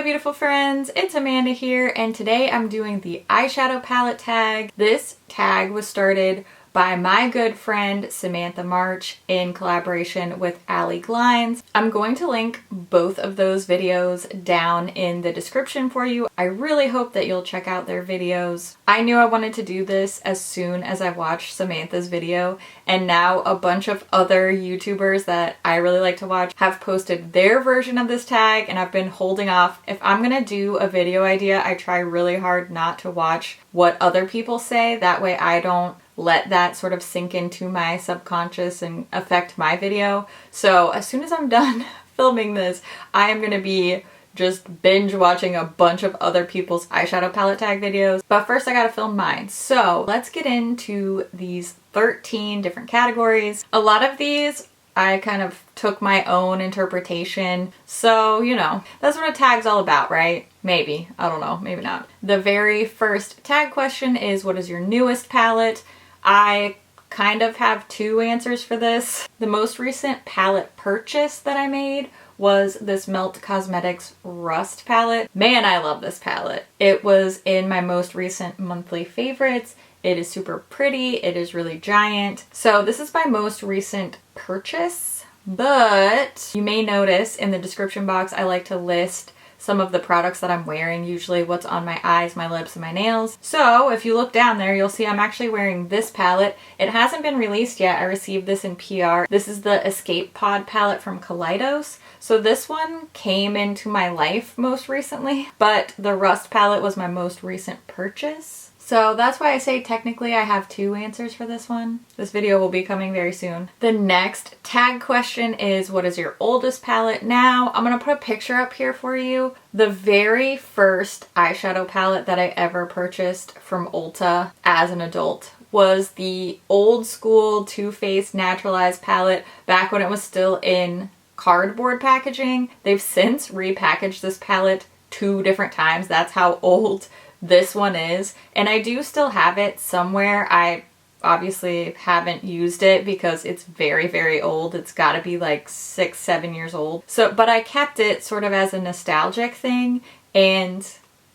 beautiful friends, it's Amanda here, and today I'm doing the eyeshadow palette tag. This tag was started by my good friend Samantha March in collaboration with Allie Glines. I'm going to link both of those videos down in the description for you. I really hope that you'll check out their videos. I knew I wanted to do this as soon as I watched Samantha's video, and now a bunch of other YouTubers that I really like to watch have posted their version of this tag, and I've been holding off. If I'm gonna do a video idea, I try really hard not to watch what other people say. That way I don't let that sort of sink into my subconscious and affect my video. So as soon as I'm done filming this, I am gonna be just binge watching a bunch of other people's eyeshadow palette tag videos. But first I gotta film mine. So let's get into these 13 different categories. A lot of these I kind of took my own interpretation. So, you know, that's what a tag's all about, right? Maybe. I don't know. Maybe not. The very first tag question is, what is your newest palette? I kind of have two answers for this. The most recent palette purchase that I made was this Melt Cosmetics Rust palette. Man, I love this palette. It was in my most recent monthly favorites. It is super pretty. It is really giant. So this is my most recent purchase, but you may notice in the description box I like to list some of the products that I'm wearing, usually what's on my eyes, my lips, and my nails. So if you look down there, you'll see I'm actually wearing this palette. It hasn't been released yet. I received this in PR. This is the Escape Pod Palette from Kaleidos. So this one came into my life most recently, but the Rust palette was my most recent purchase. So that's why I say technically I have two answers for this one. This video will be coming very soon. The next tag question is, what is your oldest palette? Now, I'm gonna put a picture up here for you. The very first eyeshadow palette that I ever purchased from Ulta as an adult was the old school Too Faced Naturalized palette back when it was still in cardboard packaging. They've since repackaged this palette 2 different times. That's how old this one is, and I do still have it somewhere. I obviously haven't used it because it's very, very old. It's got to be like 6-7 years old. So, but I kept it sort of as a nostalgic thing, and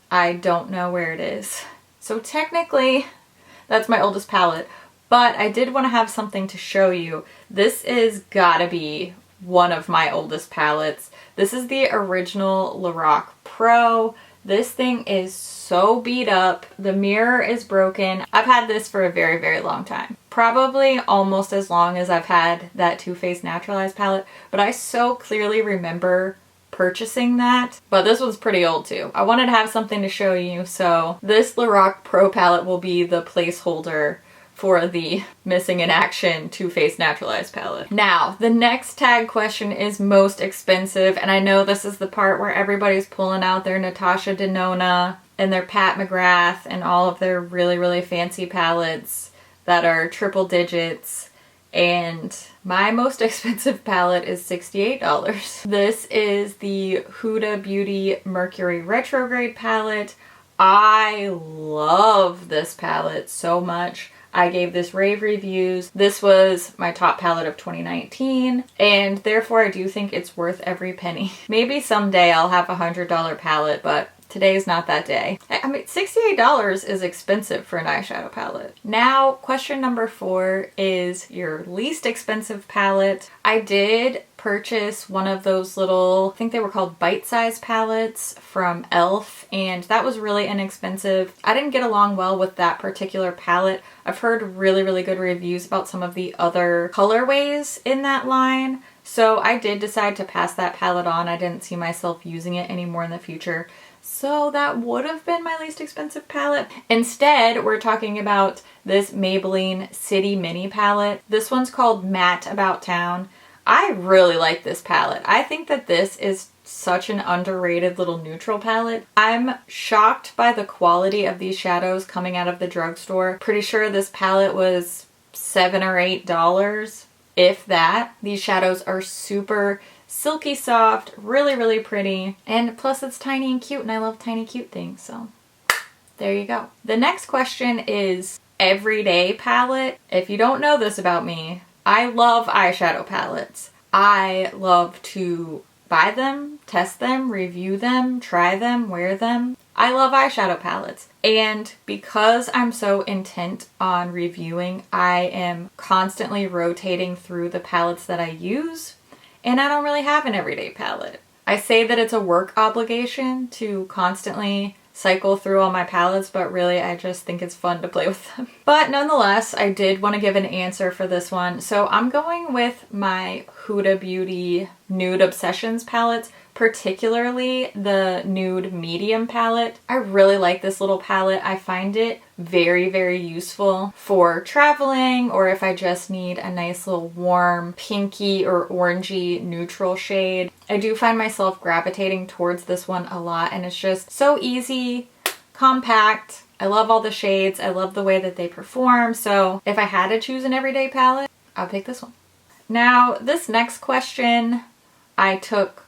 I don't know where it is. So technically, that's my oldest palette, but I did want to have something to show you. This is gotta be one of my oldest palettes. This is the original Lorac Pro. This thing is so beat up. The mirror is broken. I've had this for a very, very long time. Probably almost as long as I've had that Too Faced Naturalized palette, but I so clearly remember purchasing that. But this one's pretty old too. I wanted to have something to show you, so this Lorac Pro palette will be the placeholder for the missing in action Too Faced Naturalized palette. Now, the next tag question is most expensive, and I know this is the part where everybody's pulling out their Natasha Denona and their Pat McGrath and all of their really, really fancy palettes that are triple digits, and my most expensive palette is $68. This is the Huda Beauty Mercury Retrograde palette. I love this palette so much. I gave this rave reviews. This was my top palette of 2019, and therefore I do think it's worth every penny. Maybe someday I'll have a $100 palette, but today's not that day. I mean, $68 is expensive for an eyeshadow palette. Now, question number 4 is your least expensive palette. I did purchase one of those little, I think they were called bite-size palettes from e.l.f., and that was really inexpensive. I didn't get along well with that particular palette. I've heard really, really good reviews about some of the other colorways in that line, so I did decide to pass that palette on. I didn't see myself using it anymore in the future. So that would have been my least expensive palette. Instead, we're talking about this Maybelline City Mini palette. This one's called Matte About Town. I really like this palette. I think that this is such an underrated little neutral palette. I'm shocked by the quality of these shadows coming out of the drugstore. Pretty sure this palette was $7 or $8, if that. These shadows are super silky soft, really, really pretty, and plus it's tiny and cute, and I love tiny cute things, so there you go. The next question is everyday palette. If you don't know this about me, I love eyeshadow palettes. I love to buy them, test them, review them, try them, wear them. I love eyeshadow palettes. And because I'm so intent on reviewing, I am constantly rotating through the palettes that I use, and I don't really have an everyday palette. I say that it's a work obligation to constantly cycle through all my palettes, but really I just think it's fun to play with them. But nonetheless, I did want to give an answer for this one. So I'm going with my Huda Beauty Nude Obsessions palettes, particularly the Nude Medium palette. I really like this little palette. I find it very, very useful for traveling, or if I just need a nice little warm pinky or orangey neutral shade. I do find myself gravitating towards this one a lot, and it's just so easy, compact. I love all the shades. I love the way that they perform. So if I had to choose an everyday palette, I'll pick this one. Now, this next question, I took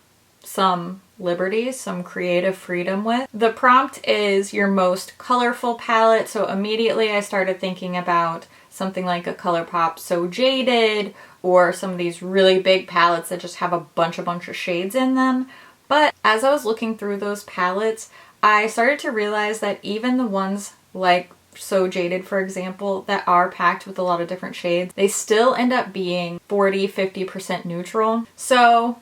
some liberties, some creative freedom with. The prompt is your most colorful palette, so immediately I started thinking about something like a ColourPop So Jaded, or some of these really big palettes that just have a bunch of shades in them. But as I was looking through those palettes, I started to realize that even the ones like So Jaded, for example, that are packed with a lot of different shades, they still end up being 40-50% neutral. So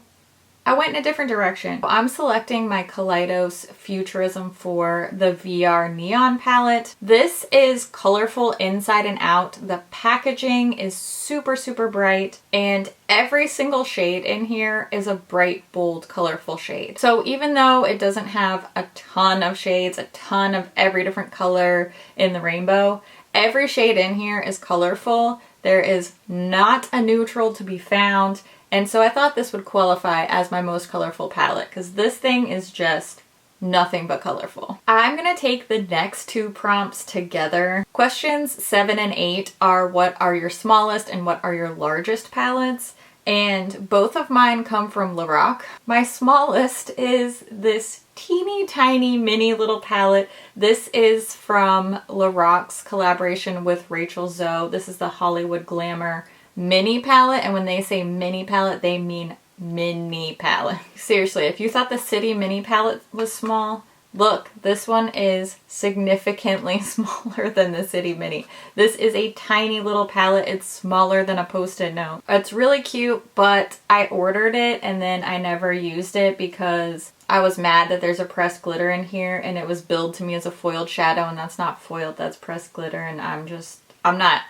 I went in a different direction. I'm selecting my Kaleidos Futurism for the VR Neon palette. This is colorful inside and out. The packaging is super, super bright, and every single shade in here is a bright, bold, colorful shade. So even though it doesn't have a ton of shades, a ton of every different color in the rainbow, every shade in here is colorful. There is not a neutral to be found. And so I thought this would qualify as my most colorful palette, because this thing is just nothing but colorful. I'm gonna take the next two prompts together. Questions 7 and 8 are what are your smallest and what are your largest palettes, and both of mine come from Lorac. My smallest is this teeny tiny mini little palette. This is from Lorac's collaboration with Rachel Zoe. This is the Hollywood Glamour mini palette, and when they say mini palette, they mean mini palette. Seriously, if you thought the City mini palette was small, look, this one is significantly smaller than the City mini. This is a tiny little palette. It's smaller than a Post-it note. It's really cute, but I ordered it and then I never used it because I was mad that there's a pressed glitter in here, and it was billed to me as a foiled shadow, and that's not foiled, that's pressed glitter, and I'm not.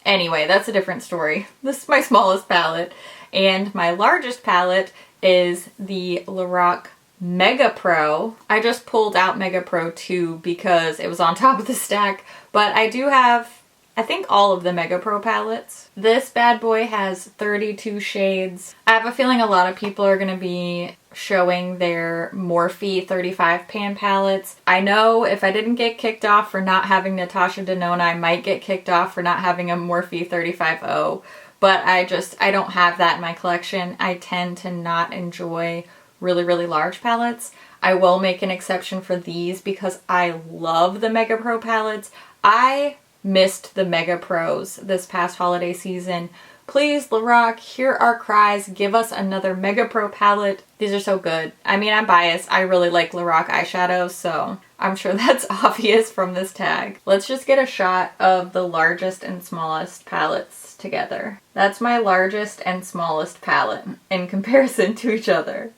Anyway, that's a different story. This is my smallest palette, and my largest palette is the Lorac Mega Pro. I just pulled out Mega Pro 2 because it was on top of the stack, but I do have, I think, all of the Mega Pro palettes. This bad boy has 32 shades. I have a feeling a lot of people are going to be showing their Morphe 35 pan palettes. I know if I didn't get kicked off for not having Natasha Denona, I might get kicked off for not having a Morphe 35O, but I don't have that in my collection. I tend to not enjoy really, really large palettes. I will make an exception for these because I love the Mega Pro palettes. I missed the Mega Pros this past holiday season. Please, Lorac, hear our cries. Give us another Mega Pro palette. These are so good. I mean, I'm biased. I really like Lorac eyeshadows, so I'm sure that's obvious from this tag. Let's just get a shot of the largest and smallest palettes together. That's my largest and smallest palette in comparison to each other.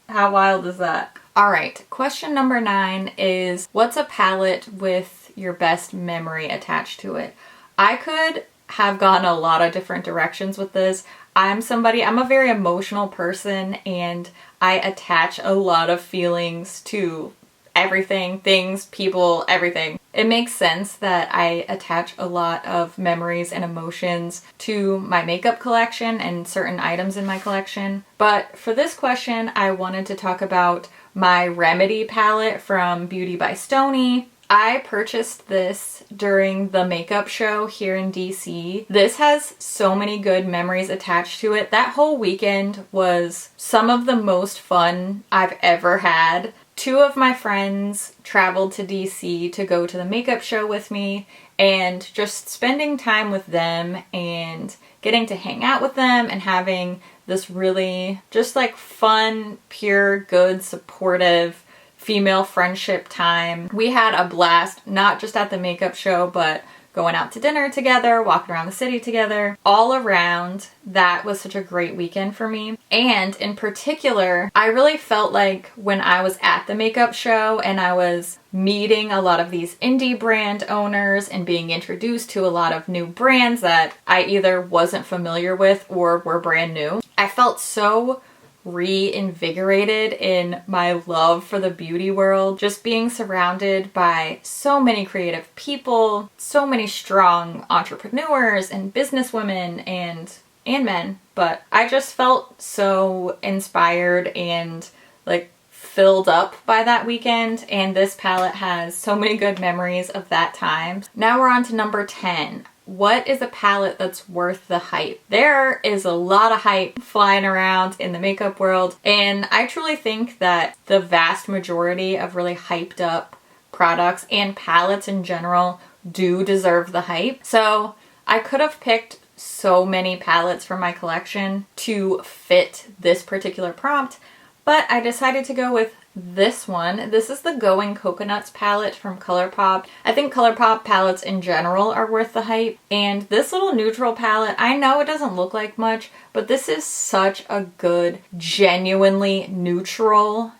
How wild is that? All right, question number 9 is, what's a palette with your best memory attached to it? I could have gone a lot of different directions with this. I'm a very emotional person, and I attach a lot of feelings to everything, things, people, everything. It makes sense that I attach a lot of memories and emotions to my makeup collection and certain items in my collection. But for this question, I wanted to talk about my Remedy palette from Beauty by Stoney. I purchased this during the makeup show here in DC. This has so many good memories attached to it. That whole weekend was some of the most fun I've ever had. 2 of my friends traveled to DC to go to the makeup show with me, and just spending time with them and getting to hang out with them and having this really just like fun, pure, good, supportive female friendship time. We had a blast, not just at the makeup show, but going out to dinner together, walking around the city together. All around, that was such a great weekend for me. And in particular, I really felt like when I was at the makeup show and I was meeting a lot of these indie brand owners and being introduced to a lot of new brands that I either wasn't familiar with or were brand new, I felt so reinvigorated in my love for the beauty world. Just being surrounded by so many creative people, so many strong entrepreneurs and businesswomen and men. But I just felt so inspired and like filled up by that weekend, and this palette has so many good memories of that time. Now we're on to number 10. What is a palette that's worth the hype? There is a lot of hype flying around in the makeup world, and I truly think that the vast majority of really hyped up products and palettes in general do deserve the hype. So I could have picked so many palettes from my collection to fit this particular prompt, but I decided to go with this one. This is the Going Coconuts palette from ColourPop. I think ColourPop palettes in general are worth the hype. And this little neutral palette, I know it doesn't look like much, but this is such a good, genuinely neutral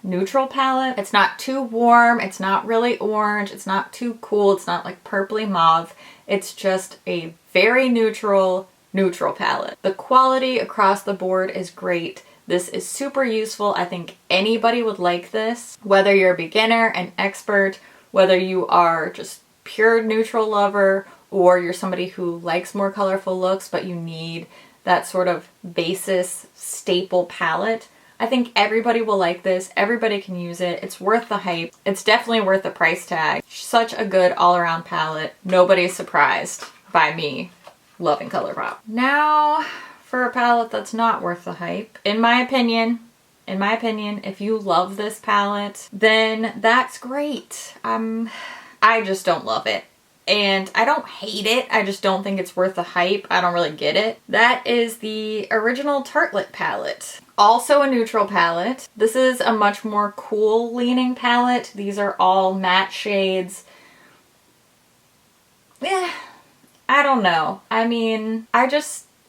palette. It's not too warm, it's not really orange, it's not too cool, it's not like purpley mauve. It's just a very neutral palette. The quality across the board is great. This is super useful. I think anybody would like this, whether you're a beginner, an expert, whether you are just pure neutral lover, or you're somebody who likes more colorful looks, but you need that sort of basis staple palette. I think everybody will like this. Everybody can use it. It's worth the hype. It's definitely worth the price tag. Such a good all-around palette. Nobody's surprised by me loving ColourPop. Now, for a palette that's not worth the hype, in my opinion, if you love this palette, then that's great. I just don't love it. And I don't hate it, I just don't think it's worth the hype. I don't really get it. That is the original Tartelette palette. Also a neutral palette. This is a much more cool leaning palette. These are all matte shades. Yeah, I don't know. I mean,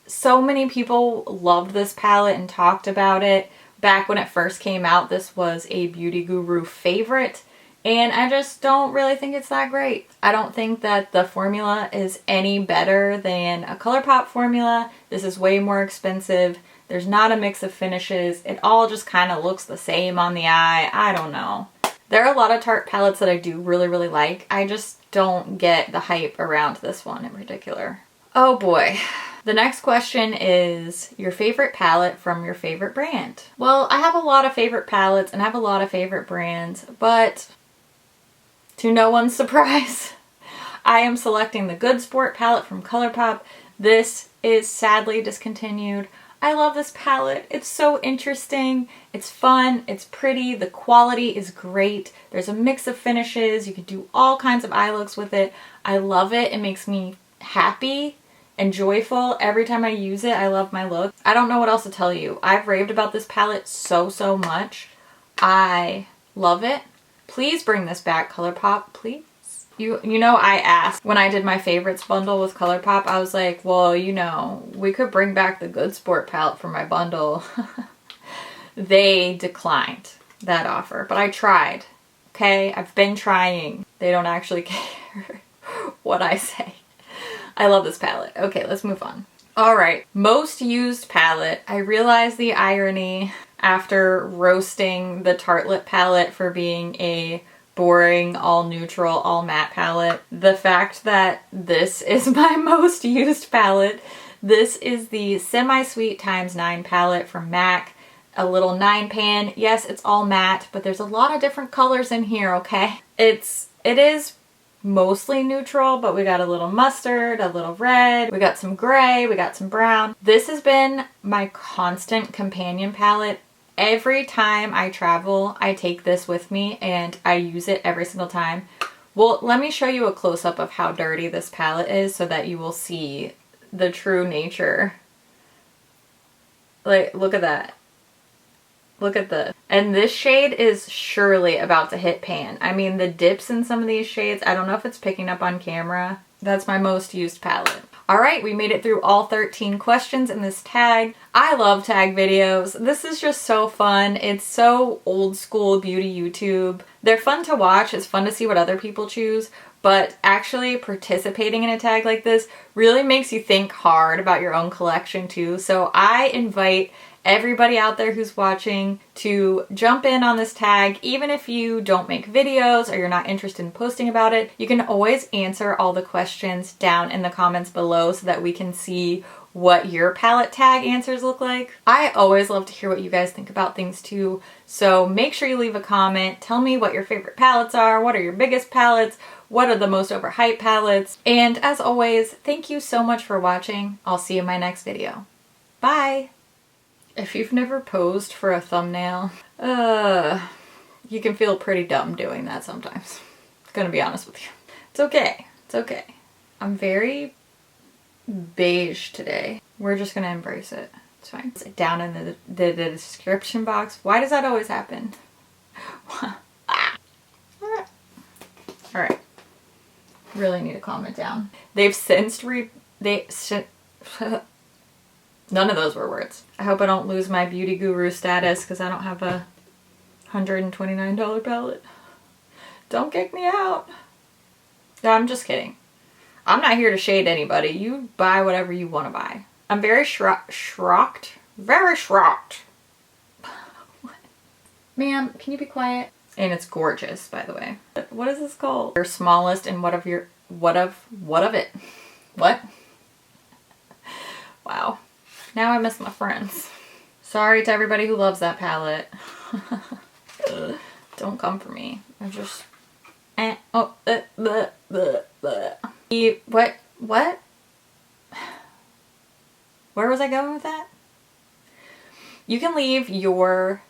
so many people loved this palette and talked about it. Back when it first came out, this was a beauty guru favorite, and I just don't really think it's that great. I don't think that the formula is any better than a ColourPop formula. This is way more expensive. There's not a mix of finishes. It all just kind of looks the same on the eye. I don't know. There are a lot of Tarte palettes that I do really, really like. I just don't get the hype around this one in particular. Oh boy. The next question is your favorite palette from your favorite brand. Well, I have a lot of favorite palettes and I have a lot of favorite brands, but to no one's surprise, I am selecting the Good Sport palette from ColourPop. This is sadly discontinued. I love this palette. It's so interesting. It's fun. It's pretty. The quality is great. There's a mix of finishes. You can do all kinds of eye looks with it. I love it. It makes me happy and joyful every time I use it. I love my look. I don't know what else to tell you. I've raved about this palette so much. I love it. Please bring this back, ColourPop, please. You know, I asked when I did my favorites bundle with ColourPop, I was like, well, you know, we could bring back the Good Sport palette for my bundle. They declined that offer, but I tried, okay? I've been trying. They don't actually care what I say. I love this palette. Okay, let's move on. All right, most used palette. I realize the irony after roasting the Tartelette palette for being a boring, all neutral, all matte palette. The fact that this is my most used palette. This is the Semi-Sweet x9 palette from MAC. A little 9-pan. Yes, it's all matte, but there's a lot of different colors in here, okay? It is mostly neutral, but we got a little mustard, a little red, we got some gray, we got some brown. This has been my constant companion palette. Every time I travel, I take this with me and I use it every single time. Well, let me show you a close-up of how dirty this palette is so that you will see the true nature. Like, look at that. Look at this. And this shade is surely about to hit pan. I mean, the dips in some of these shades, I don't know if it's picking up on camera. That's my most used palette. All right, we made it through all 13 questions in this tag. I love tag videos. This is just so fun. It's so old school beauty YouTube. They're fun to watch. It's fun to see what other people choose. But actually participating in a tag like this really makes you think hard about your own collection too. So I invite everybody out there who's watching to jump in on this tag. Even if you don't make videos or you're not interested in posting about it, you can always answer all the questions down in the comments below so that we can see what your palette tag answers look like. I always love to hear what you guys think about things too, so make sure you leave a comment. Tell me what your favorite palettes are, what are your biggest palettes, what are the most overhyped palettes, and as always, thank you so much for watching. I'll see you in my next video. Bye! If you've never posed for a thumbnail, you can feel pretty dumb doing that sometimes. I'm gonna be honest with you. It's okay. It's okay. I'm very beige today. We're just gonna embrace it. It's fine. It's down in the description box. Why does that always happen? Alright. Really need to calm it down. They've since none of those were words. I hope I don't lose my beauty guru status because I don't have a $129 palette. Don't kick me out. No, I'm just kidding. I'm not here to shade anybody. You buy whatever you want to buy. I'm very shocked. Very shocked. Ma'am, can you be quiet? And it's gorgeous, by the way. What is this called? Your smallest and what of it? What? Wow. Now I miss my friends. Sorry to everybody who loves that palette. Don't come for me. I just... What? Where was I going with that? You can leave your...